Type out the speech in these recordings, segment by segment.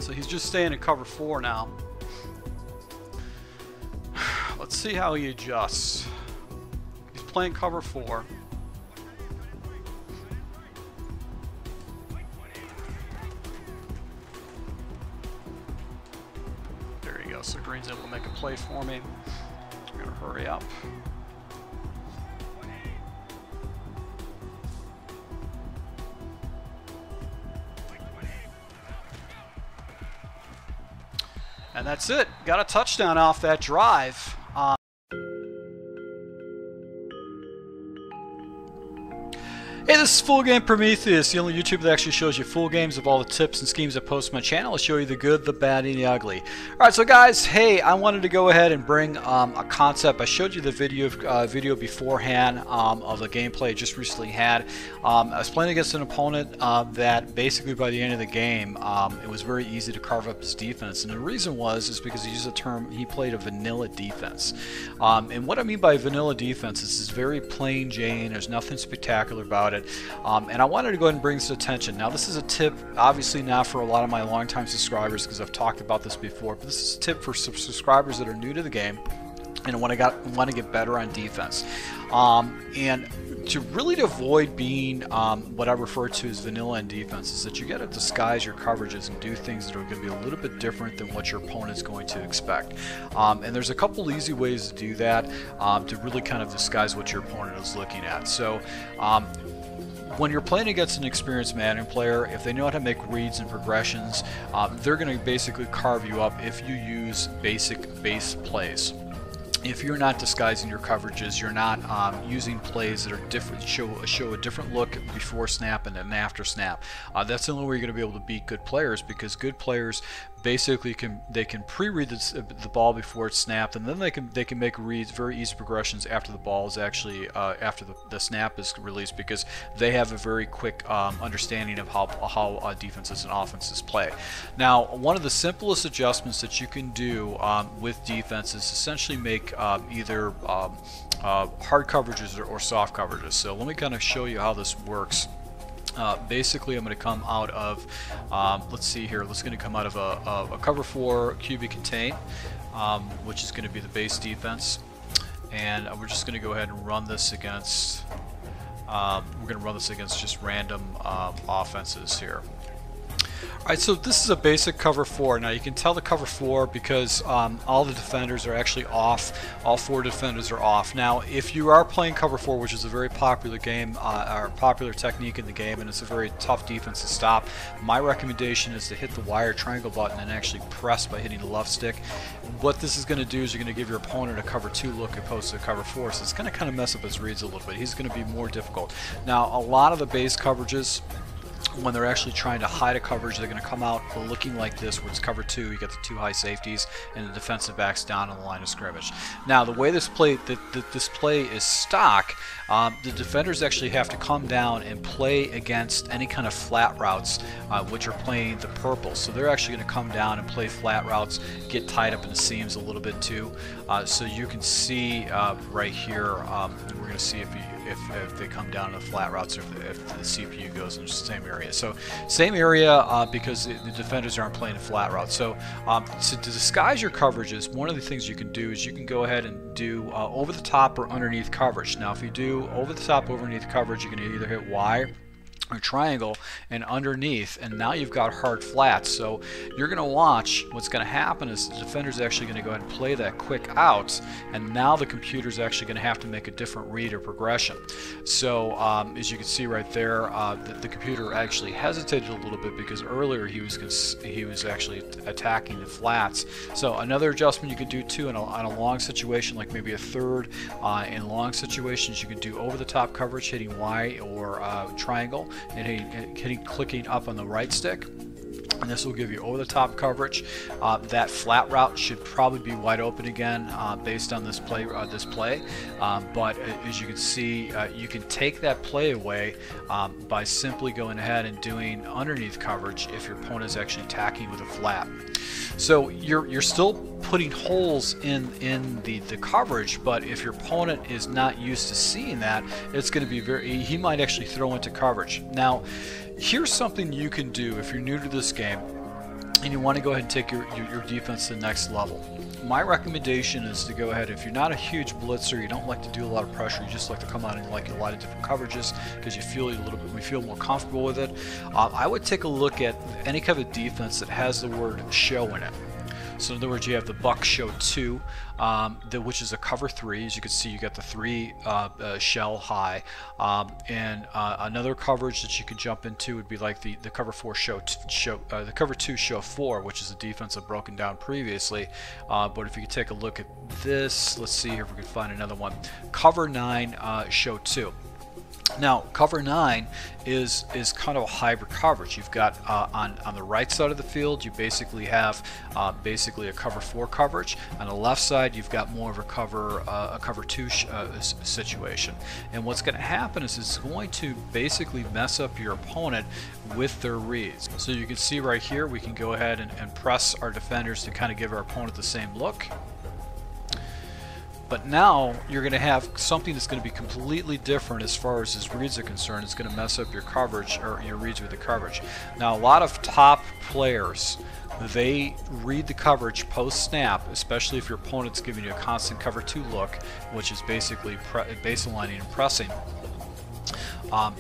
So he's just staying in cover 4 now. Let's see how he adjusts. He's playing cover 4. There you go. So green's able to make a play for me. I'm going to hurry up. And that's it. Got a touchdown off that drive. Hey, this is Full Game Prometheus, the only YouTuber that actually shows you full games of all the tips and schemes I post on my channel. I show you the good, the bad, and the ugly. Alright, so guys, hey, I wanted to go ahead and bring a concept. I showed you the video beforehand of the gameplay I just recently had. I was playing against an opponent that basically by the end of the game, it was very easy to carve up his defense. And the reason is because he used the term, he played a vanilla defense. And what I mean by vanilla defense is it's very plain Jane, there's nothing spectacular about it. And I wanted to go ahead and bring this to attention. Now this is a tip, obviously not for a lot of my longtime subscribers because I've talked about this before, but this is a tip for subscribers that are new to the game and want to get better on defense. And to really avoid being what I refer to as vanilla in defense is that you got to disguise your coverages and do things that are going to be a little bit different than what your opponent's going to expect. And there's a couple easy ways to do that to really kind of disguise what your opponent is looking at. So when you're playing against an experienced Madden player, if they know how to make reads and progressions, they're going to basically carve you up if you use basic base plays. If you're not disguising your coverages, you're not using plays that are different, show a different look before snap and then after snap. That's the only way you're going to be able to beat good players, because good players basically can pre-read the ball before it's snapped, and then they can make reads, very easy progressions after the ball is actually after the snap is released, because they have a very quick understanding of how defenses and offenses play. Now, one of the simplest adjustments that you can do with defense is essentially make either hard coverages or soft coverages. So let me kind of show you how this works. Basically, I'm going to come out of, let's see here, let's going to come out of a cover 4 QB contain, which is going to be the base defense, and we're just going to go ahead and run this against, just random offenses here. Alright, so this is a basic cover 4. Now you can tell the cover 4 because all the defenders are actually off. All 4 defenders are off. Now if you are playing cover 4, which is a very popular game, or popular technique in the game, and it's a very tough defense to stop, my recommendation is to hit the wire triangle button and actually press by hitting the left stick. What this is going to do is you're going to give your opponent a cover 2 look opposed to a cover 4, so it's going to kind of mess up his reads a little bit. He's going to be more difficult. Now a lot of the base coverages, when they're actually trying to hide a coverage, they're going to come out looking like this, where it's cover 2, you got the 2 high safeties, and the defensive backs down on the line of scrimmage. Now, the way this play is stock, the defenders actually have to come down and play against any kind of flat routes, which are playing the purple. So they're actually going to come down and play flat routes, get tied up in the seams a little bit too. So you can see right here, we're going to see if they come down to the flat routes, or if the CPU goes in the same area. So same area because the defenders aren't playing a flat route. So to disguise your coverages, one of the things you can do is you can go ahead and do over the top or underneath coverage. Now if you do over the top or underneath coverage, you can either hit Y or triangle and underneath, and now you've got hard flats. So you're going to watch what's going to happen is the defender's actually going to go ahead and play that quick out, and now the computer's actually going to have to make a different read or progression. So as you can see right there, the computer actually hesitated a little bit because earlier he was actually attacking the flats. So another adjustment you can do too on a long situation, like maybe a third, in long situations you can do over the top coverage hitting Y or triangle, and clicking up on the right stick, and this will give you over the top coverage. That flat route should probably be wide open again based on this play. But as you can see, you can take that play away by simply going ahead and doing underneath coverage if your opponent is actually attacking with a flat. So you're still putting holes in the coverage, but if your opponent is not used to seeing that, it's going to be he might actually throw into coverage. Now here's something you can do if you're new to this game. and you want to go ahead and take your defense to the next level. My recommendation is to go ahead, if you're not a huge blitzer, you don't like to do a lot of pressure, you just like to come out and like a lot of different coverages because you feel we feel more comfortable with it. I would take a look at any kind of defense that has the word show in it. So in other words, you have the buck show 2, which is a cover 3. As you can see, you got the 3 shell high, and another coverage that you could jump into would be like the cover 4 the cover 2 show 4, which is a defense I've broken down previously. But if you could take a look at this, let's see here if we can find another one. Cover 9 show 2. Now, cover 9 is kind of a hybrid coverage. You've got on the right side of the field, you basically have basically a cover 4 coverage. On the left side, you've got more of a cover 2 situation. And what's going to happen is it's going to basically mess up your opponent with their reads. So you can see right here, we can go ahead and press our defenders to kind of give our opponent the same look. But now you're going to have something that's going to be completely different as far as his reads are concerned. It's going to mess up your coverage, or your reads with the coverage. Now, a lot of top players, they read the coverage post snap, especially if your opponent's giving you a constant cover 2 look, which is basically baselining and pressing.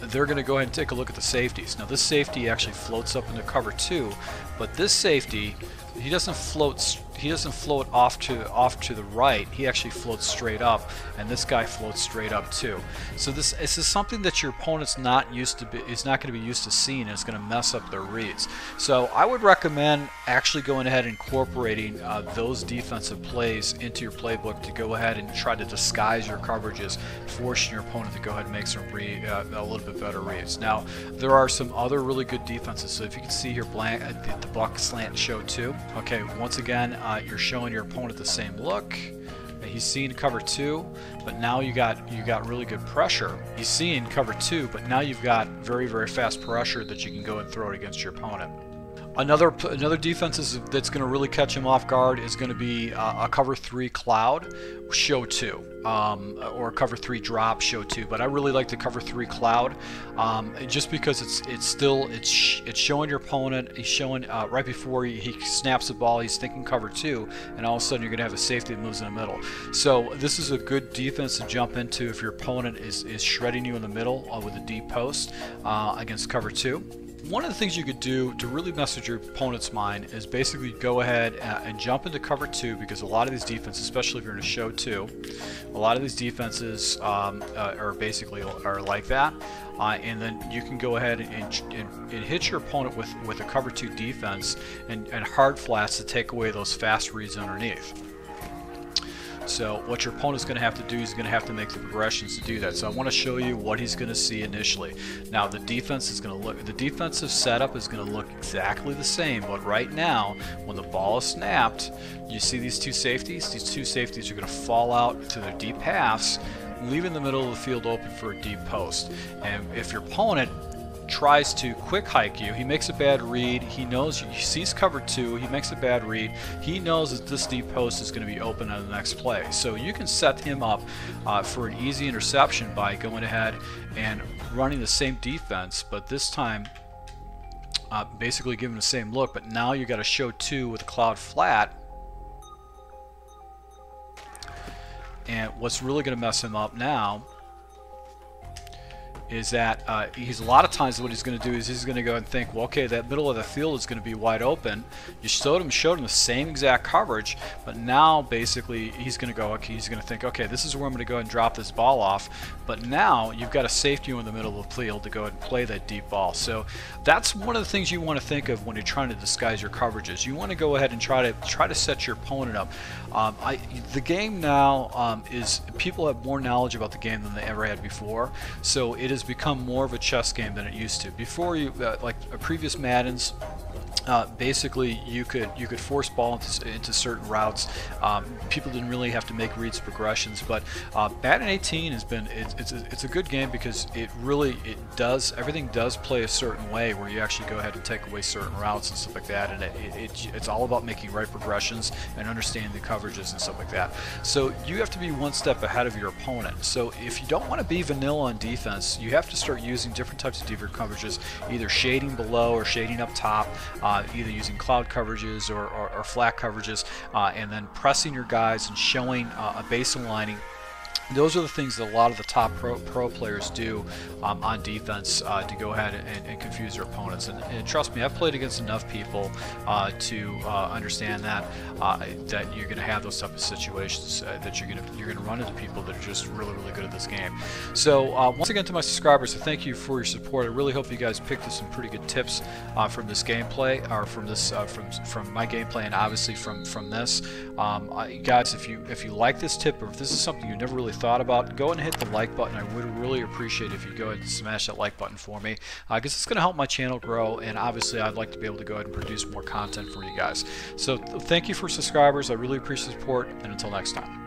They're going to go ahead and take a look at the safeties. Now, this safety actually floats up into cover 2, but this safety, he doesn't float off to the right. He actually floats straight up, and this guy floats straight up too. So this is something that your opponent's not used to is not going to be used to seeing, and it's going to mess up their reads. So I would recommend actually going ahead and incorporating those defensive plays into your playbook to go ahead and try to disguise your coverages, forcing your opponent to go ahead and make some a little bit better reads. Now, there are some other really good defenses. So if you can see here, the buck slant show 2. Okay, once again, you're showing your opponent the same look. He's seeing cover 2, but now you got really good pressure. He's seeing cover 2, but now you've got very, very fast pressure that you can go and throw it against your opponent. Another defense that's going to really catch him off guard is going to be a cover 3 cloud show 2, or a cover 3 drop show 2. But I really like the cover 3 cloud, just because it's showing your opponent. He's showing right before he snaps the ball, he's thinking cover 2, and all of a sudden you're going to have a safety that moves in the middle. So this is a good defense to jump into if your opponent is shredding you in the middle with a deep post against cover 2. One of the things you could do to really mess with your opponent's mind is basically go ahead and jump into cover 2, because a lot of these defenses, especially if you're in a show 2, a lot of these defenses are basically like that, and then you can go ahead and hit your opponent with a cover 2 defense and hard flats to take away those fast reads underneath. So what your opponent's going to have to do, he's going to have to make the progressions to do that. So I want to show you what he's going to see initially. Now the defensive setup is going to look exactly the same, but right now when the ball is snapped, you see these two safeties? These two safeties are going to fall out to their deep halves, leaving the middle of the field open for a deep post. And if your opponent tries to quick hike you, he makes a bad read, he knows, he sees cover 2, he makes a bad read, he knows that this deep post is going to be open on the next play. So you can set him up for an easy interception by going ahead and running the same defense, but this time basically giving the same look, but now you got a show 2 with a cloud flat. And what's really going to mess him up now is that he's a lot of times what he's going to do is he's going to go and think, well, okay, that middle of the field is going to be wide open. You showed him the same exact coverage, but now basically he's going to go, okay, he's going to think, okay, this is where I'm going to go and drop this ball off. But now you've got a safety in the middle of the field to go ahead and play that deep ball. So that's one of the things you want to think of when you're trying to disguise your coverages. You want to go ahead and try to set your opponent up. The game now is, people have more knowledge about the game than they ever had before, so it has become more of a chess game than it used to. Before, you like previous Maddens, basically you could force ball into certain routes. People didn't really have to make reads progressions, but Madden 18 has been it's a good game because everything does play a certain way where you actually go ahead and take away certain routes and stuff like that, and it's all about making right progressions and understanding the coverages and stuff like that. So you have to be one step ahead of your opponent. So if you don't want to be vanilla on defense, you have to start using different types of defensive coverages, either shading below or shading up top. either using cloud coverages or flat coverages, and then pressing your guys and showing a base aligning. Those are the things that a lot of the top pro players do on defense to go ahead and confuse their opponents. And trust me, I've played against enough people to understand that that you're going to have those type of situations, that you're going to run into people that are just really good at this game. So once again, to my subscribers, I thank you for your support. I really hope you guys picked up some pretty good tips from this gameplay, or from this from my gameplay, and obviously from this. Guys, if you like this tip, or if this is something you never really thought about, go ahead and hit the like button. I would really appreciate it if you go ahead and smash that like button for me, because it's going to help my channel grow, and obviously I'd like to be able to go ahead and produce more content for you guys. So thank you for subscribers. I really appreciate the support, and until next time.